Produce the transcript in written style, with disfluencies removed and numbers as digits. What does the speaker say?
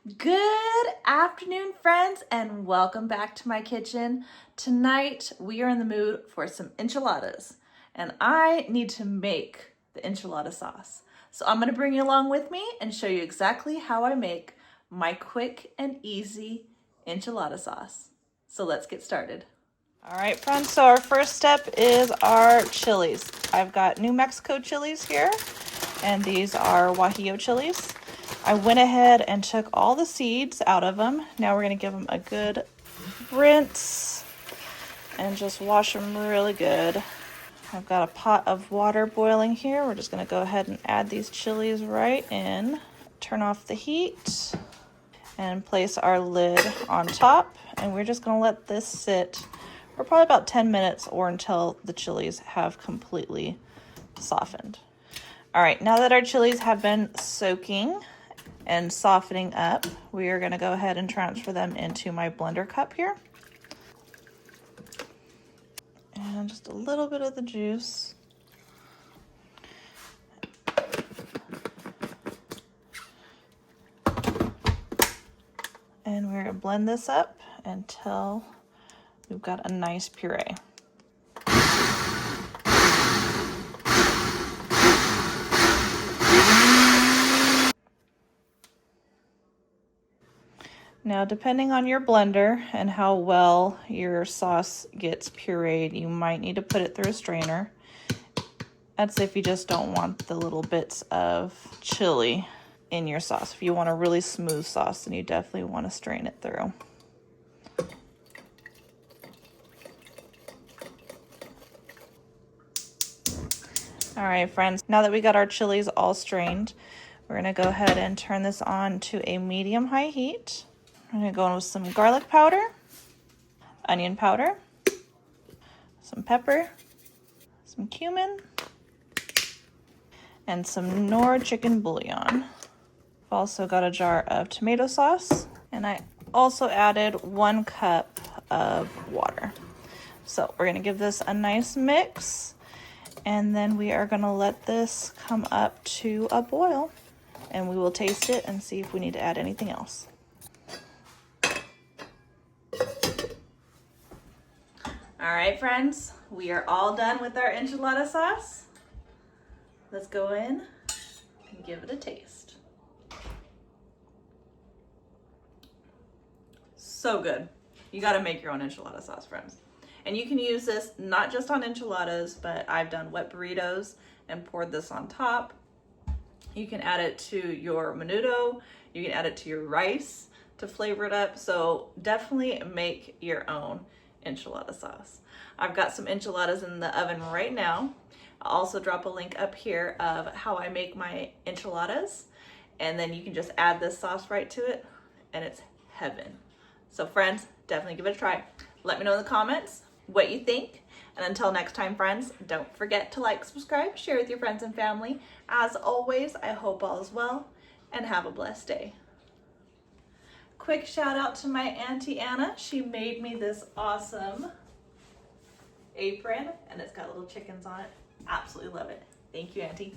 Good afternoon, friends, and welcome back to my kitchen. Tonight, we are in the mood for some enchiladas, and I need to make the enchilada sauce. So I'm gonna bring you along with me and show you exactly how I make my quick and easy enchilada sauce. So let's get started. All right, friends, so our first step is our chilies. I've got New Mexico chilies here, and these are Guajillo Chilis. I went ahead and took all the seeds out of them. Now we're gonna give them a good rinse and just wash them really good. I've got a pot of water boiling here. We're just gonna go ahead and add these chilies right in. Turn off the heat and place our lid on top. And we're just gonna let this sit for probably about 10 minutes or until the chilies have completely softened. All right, now that our chilies have been soaking and softening up, we are going to go ahead and transfer them into my blender cup here. And just a little bit of the juice. And we're going to blend this up until we've got a nice puree. Now, depending on your blender and how well your sauce gets pureed, you might need to put it through a strainer. That's if you just don't want the little bits of chili in your sauce. If you want a really smooth sauce, then you definitely want to strain it through. All right, friends, now that we got our chilies all strained, we're gonna go ahead and turn this on to a medium-high heat. I'm gonna go in with some garlic powder, onion powder, some pepper, some cumin, and some Knorr chicken bouillon. I've also got a jar of tomato sauce, and I also added 1 cup of water. So we're gonna give this a nice mix, and then we are gonna let this come up to a boil, and we will taste it and see if we need to add anything else. All right, friends, we are all done with our enchilada sauce. Let's go in and give it a taste. So good. You gotta make your own enchilada sauce, friends. And you can use this not just on enchiladas, but I've done wet burritos and poured this on top. You can add it to your menudo. You can add it to your rice to flavor it up. So definitely make your own enchilada sauce. I've got some enchiladas in the oven right now. I'll also drop a link up here of how I make my enchiladas, and then you can just add this sauce right to it, and it's heaven. So friends, definitely give it a try. Let me know in the comments what you think. And until next time, friends, don't forget to like, subscribe, share with your friends and family. As always, I hope all is well, and have a blessed day. Quick shout out to my Auntie Anna. She made me this awesome apron, and it's got little chickens on it. Absolutely love it. Thank you, Auntie.